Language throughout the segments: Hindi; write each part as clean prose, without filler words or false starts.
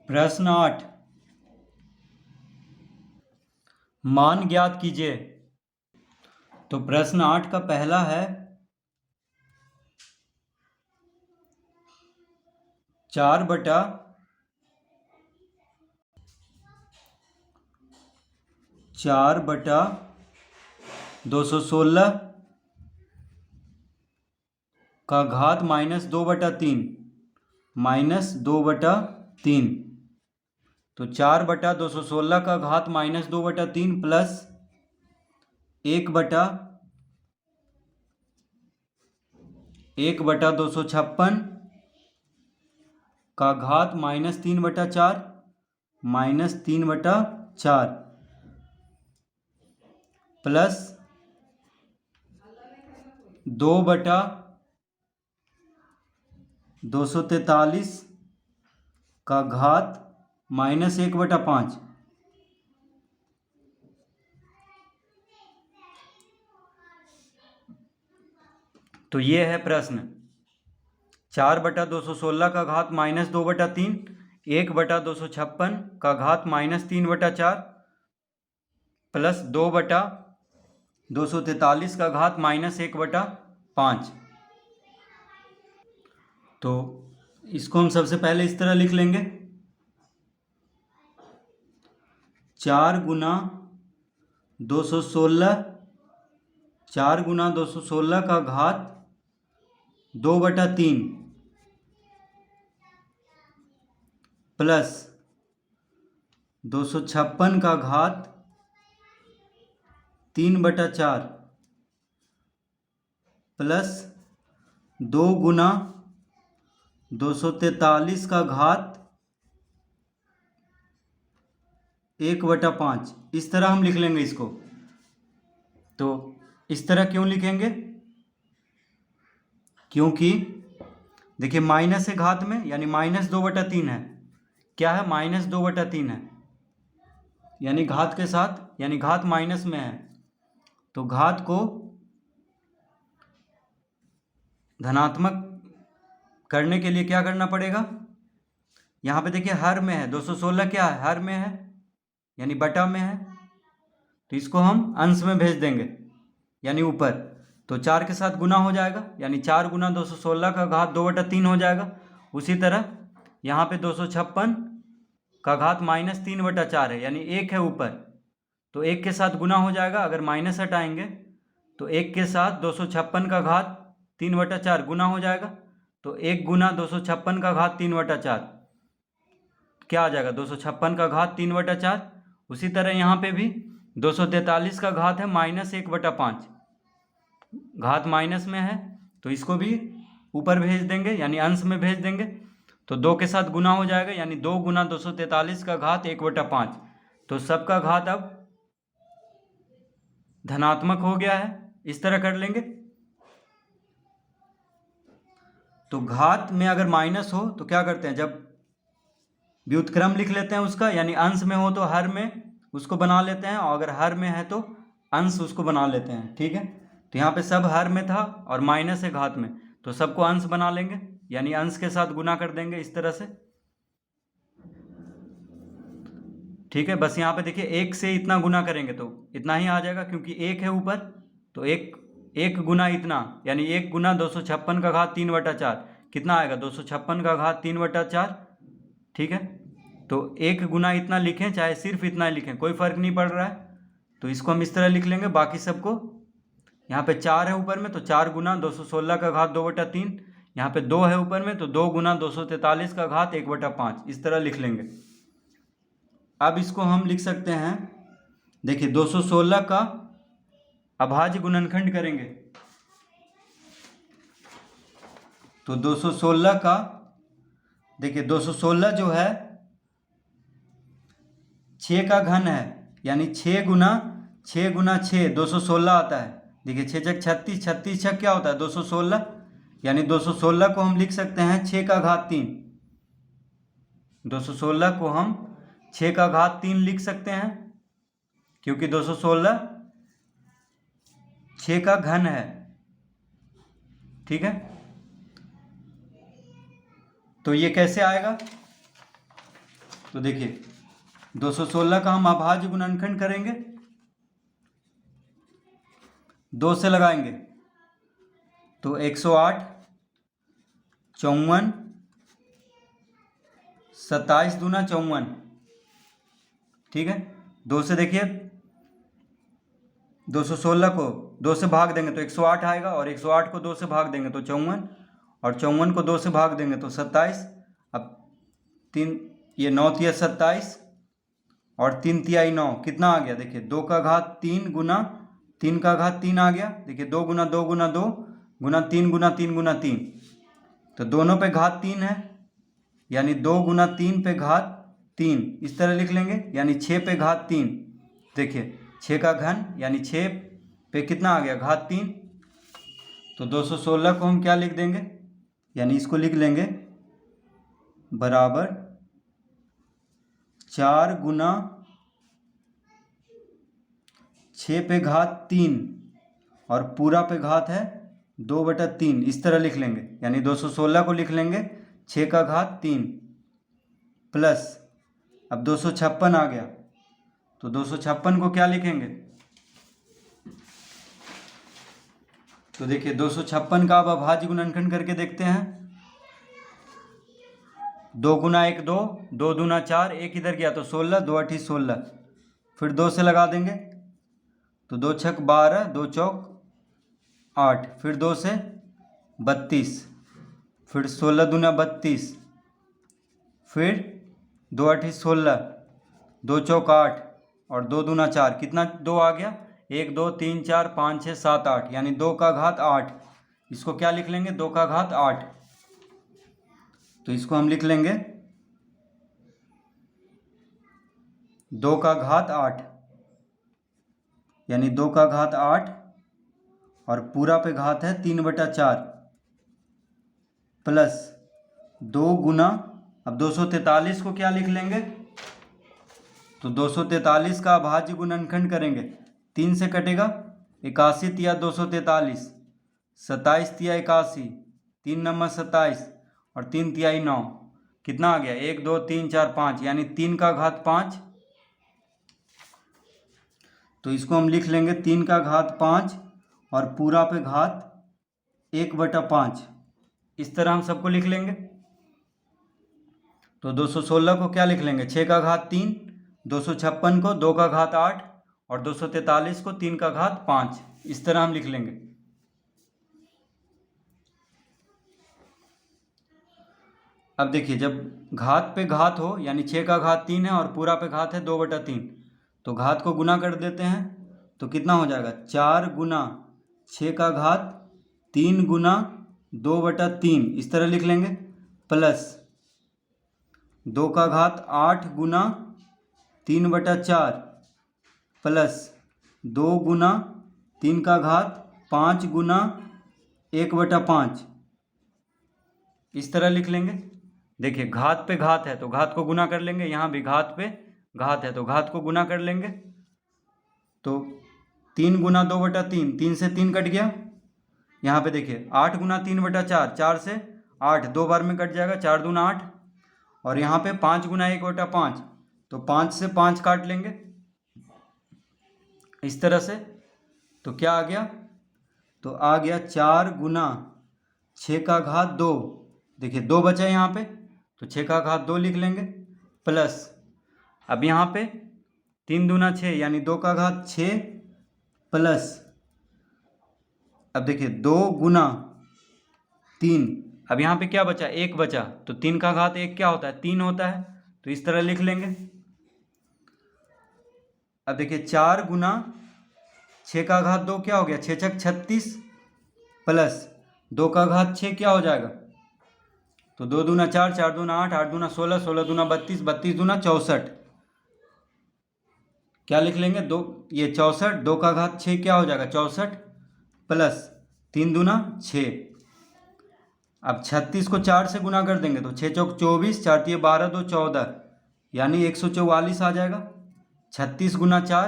प्रश्न 8, मान ज्ञात कीजिए। तो प्रश्न 8 का पहला है 4/216 का घात -2/3 -2/3। तो 4/216 का घात -2/3 प्लस 1/256 का घात -3/4 -3/4 प्लस 2/243 का घात -1/5। तो ये है प्रश्न। 4/216 का घात -2/3, 1/256 का घात -3/4 प्लस 2/243 का घात -1/5। तो इसको हम सबसे पहले इस तरह लिख लेंगे, 4 गुना 216 का घात 2/3 प्लस 256 का घात 3/4 प्लस 2 गुना 243 का घात 1/5। इस तरह हम लिख लेंगे इसको। तो इस तरह क्यों लिखेंगे? क्योंकि देखिए माइनस है घात में, यानी -2/3 है। क्या है? -2/3 है, यानी घात के साथ, यानी घात माइनस में है। तो घात को धनात्मक करने के लिए क्या करना पड़ेगा? यहाँ पे देखिए हर में है, 216 क्या है? हर में है, यानी बटा में है। तो इसको हम अंश में भेज देंगे, यानी ऊपर। तो 4 के साथ गुना हो जाएगा, यानी 4 गुना 216 का घात 2/3 हो जाएगा। उसी तरह यहाँ पे 256 का घात -3/4 है, यानी 1 है ऊपर। तो 1 के साथ गुना हो जाएगा। अगर माइनस हटाएंगे तो 1 के साथ 256 का घात 3/4 गुना हो जाएगा। तो 1 गुना 256 का घात 3/4 क्या आ जाएगा? 256 का घात 3/4। उसी तरह यहाँ पे भी 243 का घात है -1/5, घात माइनस में है, तो इसको भी ऊपर भेज देंगे, यानी अंश में भेज देंगे। तो 2 के साथ गुना हो जाएगा, यानी 2 गुना 243 का घात 1/5। तो सबका घात अब धनात्मक हो गया है। इस तरह कर लेंगे। तो घात में अगर माइनस हो तो क्या करते हैं? जब व्युत्क्रम लिख लेते हैं उसका, यानी अंश में हो तो हर में उसको बना लेते हैं, और अगर हर में है तो अंश उसको बना लेते हैं। ठीक है? तो यहाँ पे सब हर में था और माइनस है घात में, तो सबको अंश बना लेंगे, यानी अंश के साथ गुना कर देंगे इस तरह से। ठीक है? बस यहाँ पे देखिए 1 से इतना गुना करेंगे तो इतना ही आ जाएगा, क्योंकि 1 है ऊपर। तो 1 गुना इतना, यानी 1 गुना 256 का घात 3/4 कितना आएगा? 256 का घात 3/4। ठीक है? तो 1 गुना इतना लिखें चाहे सिर्फ इतना लिखें, कोई फर्क नहीं पड़ रहा है। तो इसको हम इस तरह लिख लेंगे। बाकी सबको, यहाँ पे 4 है ऊपर में, तो 4 गुना 216 का घात 2/3। यहाँ पे 2 है ऊपर में, तो 2 गुना 243 का घात 1/5। इस तरह लिख लेंगे। अब इसको हम लिख सकते हैं, देखिए 216 का अभाज्य गुणनखंड करेंगे। तो 216 का, देखिए 216 जो है 6 का घन है, यानी 6 गुना 6 गुना 6 216 आता है। देखिए 6 छक 36, 36 छक क्या होता है? 216, यानी 216 को हम लिख सकते हैं 6 का घात 3। 216 को हम 6 का घात 3 लिख सकते हैं, क्योंकि 216 6 का घन है। ठीक है? तो ये कैसे आएगा? तो देखिए 216 का हम अभाज्य गुणनखंड करेंगे, 2 से लगाएंगे तो 108, 54, 27 दूना 54, ठीक है। 2 से देखिए 216 को 2 से भाग देंगे तो 108 आएगा, और 108 को 2 से भाग देंगे तो 54, और 54 को 2 से भाग देंगे तो 27। अब 3 ये 9 तिया 27 और 3 तिहाई 9 कितना आ गया, देखिए 2 का घात 3 गुना 3 का घात 3 आ गया। देखिए 2 गुना 2 गुना 2 गुना 3 गुना 3 गुना 3, तो दोनों पे घात 3 है, यानी 2 गुना 3 पे घात 3 इस तरह लिख लेंगे, यानी 6 पे घात 3। देखिए 6 का घन यानी 6 पे कितना आ गया, घात 3। तो 216 को हम क्या लिख देंगे, यानी इसको लिख लेंगे बराबर 4 गुना 6 पे घात 3 और पूरा पे घात है 2/3, इस तरह लिख लेंगे। यानी 216 को लिख लेंगे 6 का घात 3 प्लस, अब 256 आ गया तो 256 को क्या लिखेंगे, तो देखिए 256 का अब अभाज्य गुणनखंड करके देखते हैं। 2 गुना 1 2, 2 दूना 4, 1 इधर गया तो 16, 2 8 16, फिर 2 से लगा देंगे तो 2 छक 12, 2 चौक 8, फिर 2 से 32, फिर 16 दूना 32, फिर 2 8 16, 2 चौक 8 और 2 दूना 4, कितना 2 आ गया, 1 2 3 4 5 6 7 8, यानी 2 का घात 8। इसको क्या लिख लेंगे, 2 का घात 8। तो इसको हम लिख लेंगे 2 का घात 8, यानी 2 का घात 8 और पूरा पे घात है 3/4 प्लस 2 गुना, अब 243 को क्या लिख लेंगे, तो 243 का अभाज्य गुणनखंड करेंगे, 3 से कटेगा 81 तिया 243, 27 तिया 81, 3 नंबर 27 और 3 तिहाई 9, कितना आ गया, 1 2 3 4 5, यानी 3 का घात 5। तो इसको हम लिख लेंगे 3 का घात 5 और पूरा पे घात 1/5, इस तरह हम सबको लिख लेंगे। तो 216 को क्या लिख लेंगे, 6 का घात 3, 256 को 2 का घात 8 और 243 को 3 का घात 5, इस तरह हम लिख लेंगे। अब देखिए जब घात पे घात हो, यानी 6 का घात 3 है और पूरा पे घात है 2/3, तो घात को गुना कर देते हैं तो कितना हो जाएगा, 4 गुना 6 का घात 3 गुना 2/3, इस तरह लिख लेंगे, प्लस 2 का घात 8 गुना 3/4 प्लस 2 गुना 3 का घात 5 गुना 1/5, इस तरह लिख लेंगे। देखिए घात पे घात है तो घात को गुना कर लेंगे, यहाँ भी घात पे घात है तो घात को गुना कर लेंगे। तो 3 गुना 2/3, 3 से 3 कट गया। यहाँ पे देखिए 8 गुना 3/4, 4 से 8 2 बार में कट जाएगा, 4 दूना 8, और यहाँ पे 5 गुना 1/5, तो 5 से 5 काट लेंगे इस तरह से। तो क्या आ गया, तो आ गया 4 गुना 6 का घात 2, देखिए 2 बचा यहाँ पे तो 6 का घात 2 लिख लेंगे, प्लस अब यहाँ पे 3 दूना 6 यानी 2 का घात 6 प्लस, अब देखिए 2 गुना 3, अब यहाँ पे क्या बचा, 1 बचा, तो 3 का घात 1 क्या होता है, 3 होता है, तो इस तरह लिख लेंगे। अब देखिए 4 गुना 6 का घात 2 क्या हो गया, 6 छक 36 प्लस 2 का घात 6 क्या हो जाएगा, तो 2 दूना 4, 4 दूना 8, 8 दूना 16, 16 दूना 32, 32 दूना 64, क्या लिख लेंगे, 2 ये 64, 2 का घात 6 क्या हो जाएगा 64 प्लस 3 दूना 6। अब 36 को 4 से गुना कर देंगे तो 6 चौक 24, 4 तिये 12, 2 14, यानी 144 आ जाएगा। 36 गुना 4,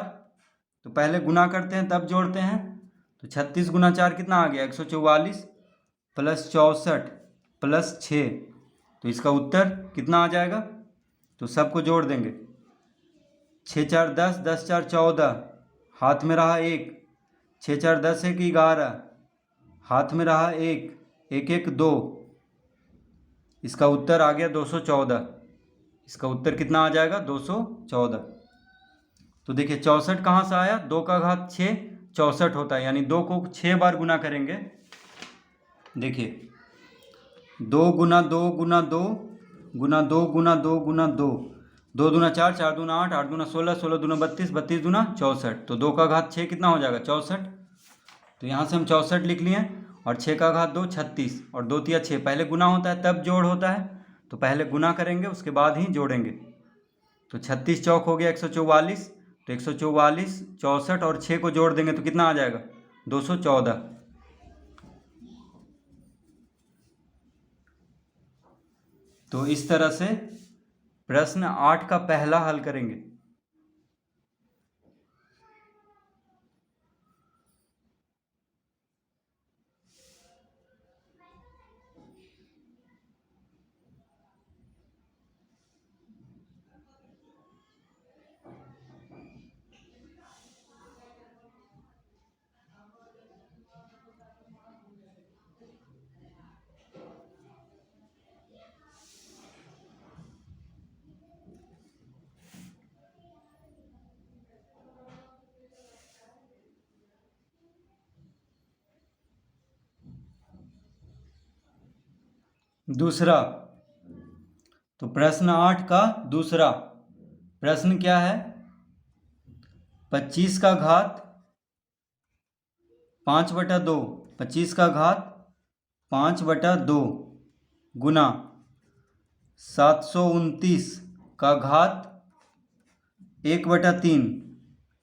तो पहले गुना करते हैं तब जोड़ते हैं, तो 36 गुना 4 कितना आ गया, 144 प्लस 64 प्लस 6, तो इसका उत्तर कितना आ जाएगा, तो सबको जोड़ देंगे। 6 4 10, 10 4 14, हाथ में रहा 1, 6 4 10 1 11, हाथ में रहा 1, 1 1 2। इसका उत्तर आ गया 214। इसका उत्तर कितना आ जाएगा? 214। तो देखिए 64 कहाँ से आया? 2 का घात 6 64 होता है, यानी 2 को 6 बार गुना करेंगे। देखिए 2 गुना 2 गुना 2 गुना 2 गुना 2 गुना 2, 2 दूना 4, 4 दूना 8, 8 दूना 16, 16 दूना 32, 32 दूना 64। तो 2 का घात 6 कितना हो जाएगा? 64। तो यहाँ से हम 64 लिख लिए, और 6 का घात 2 36, और 2 तिया 6। पहले गुना होता है तब जोड़ होता है, तो पहले गुना करेंगे उसके बाद ही जोड़ेंगे। तो 36 चौक हो गया 144, तो 144 64 और 6 को जोड़ देंगे तो कितना आ जाएगा? 214। तो इस तरह से प्रश्न 8 का पहला हल करेंगे। दूसरा, तो प्रश्न 8 का दूसरा प्रश्न क्या है? 25 का घात 5/2, 25 का घात 5/2 गुना 729 का घात 1/3,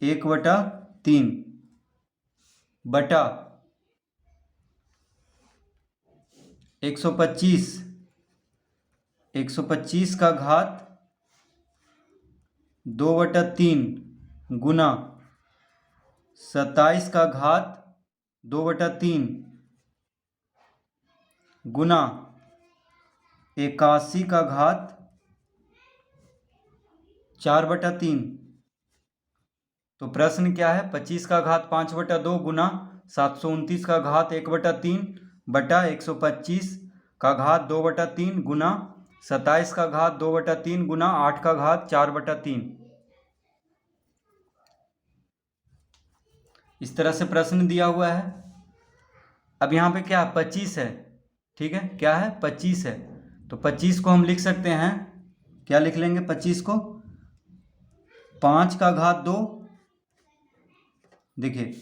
1/3 बटा 125, 125 का घात 2/3 गुना 27 का घात 2/3 गुना 81 का घात 4/3। तो प्रश्न क्या है? 25 का घात 5/2 गुना 729 का घात 1/3 बटा 125 का घात 2/3 गुना 27 का घात 2/3 गुना 8 का घात 4/3। इस तरह से प्रश्न दिया हुआ है। अब यहाँ पे क्या 25 है, ठीक है, क्या है? 25 है। तो 25 को हम लिख सकते हैं, क्या लिख लेंगे 25 को? 5 का घात 2, देखिए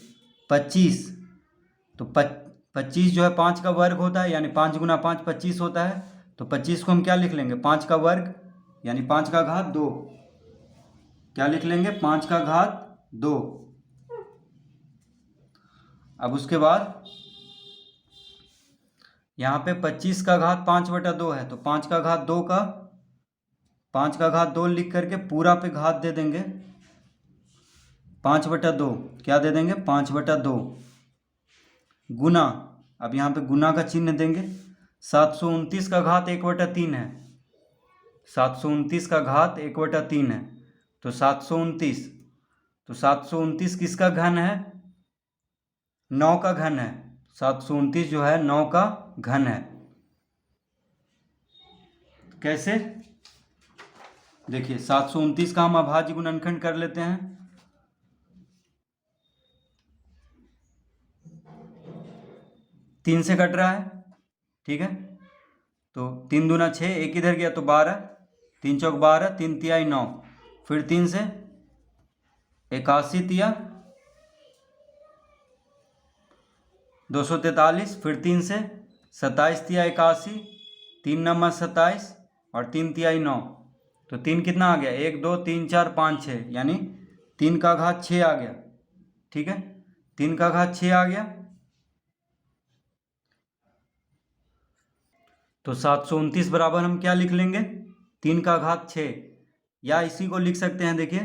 25, तो 25 जो है 5 का वर्ग होता है, यानी 5 गुना 5 25 होता है। तो 25 को हम क्या लिख लेंगे? 5 का वर्ग, यानी 5 का घात 2। क्या लिख लेंगे? 5 का घात 2। अब उसके बाद यहाँ पे 25 का घात 5/2 है, तो 5 का घात 2 का 5 का घात 2 लिख करके पूरा पे घात दे देंगे 5/2। क्या दे देंगे? 5/2 गुना, अब यहाँ पे गुना का चिन्ह देंगे, 729 का घात 1/3 है, 729 का घात 1/3 है। तो 729, तो 729 किसका घन है? 9 का घन है। 729 जो है 9 का घन है। कैसे? देखिए 729 का हम अभाज्य गुणनखंड कर लेते हैं। 3 से कट रहा है, ठीक है, तो 3 दूना 6, एक इधर गया तो 12, 3 चौक 12, 3 तिहाई 9, फिर 3 से 81 तिया 243, फिर 3 से 27 तिया 81, 3 नंबर 27 और 3 तिहाई 9। तो 3 कितना आ गया? 1 2 3 4 5 6, यानी 3 का घात 6 आ गया, ठीक है, 3 का घात 6 आ गया। तो 729 बराबर हम क्या लिख लेंगे? 3 का घात 6, या इसी को लिख सकते हैं, देखिए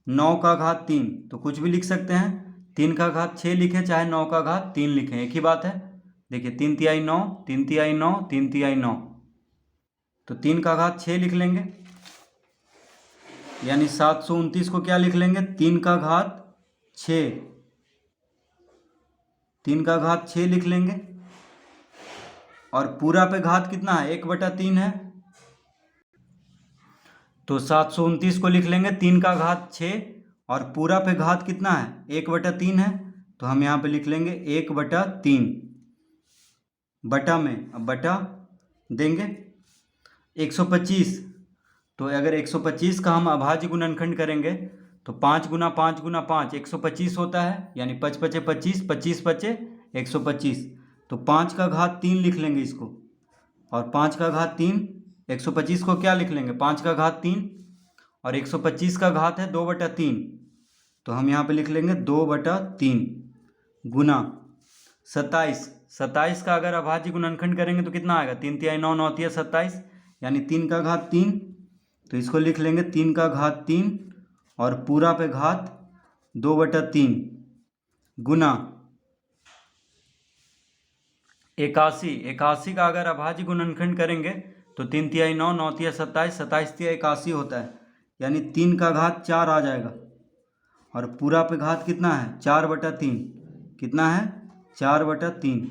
9 का घात 3, तो कुछ भी लिख सकते हैं। 3 का घात 6 लिखें चाहे 9 का घात 3 लिखें, एक ही बात है। देखिए 3 तिहाई 9, 3 तिहाई 9, 3 तिहाई 9, तो 3 का घात 6 लिख लेंगे। यानी 729 को क्या लिख लेंगे, 3 का घात 6, 3 का घात 6 लिख लेंगे। और पूरा पे घात कितना है, 1/3 है, तो 729 को लिख लेंगे 3 का घात 6 और पूरा पे घात कितना है, 1/3 है, तो हम यहाँ पे लिख लेंगे 1/3 बटा में, अब बटा देंगे 125। तो अगर 125 का हम अभाज्य गुणनखंड करेंगे तो 5 गुना 5 गुना 5 125 होता है, यानी 5 पचे 25, 25 पचे 125, तो 5 का घात 3 लिख लेंगे इसको। और 5 का घात 3, 125 को क्या लिख लेंगे, 5 का घात 3 और 125 का घात है 2/3, तो हम यहाँ पे लिख लेंगे 2/3 गुना 27। 27 का अगर अभाज्य गुणनखंड करेंगे तो कितना आएगा, 3 तिहाई 9, 9 तिहाई 27, यानी 3 का घात 3, तो इसको लिख लेंगे 3 का घात 3 और पूरा पे घात 2/3 गुना 81। 81 का अगर अभाज्य गुणनखंड करेंगे तो 3 तिहाई 9, 9 तिहाई 27, 27 तिहाई 81 होता है, यानी 3 का घात 4 आ जाएगा। और पूरा पे घात कितना है, 4/3, कितना है, 4/3।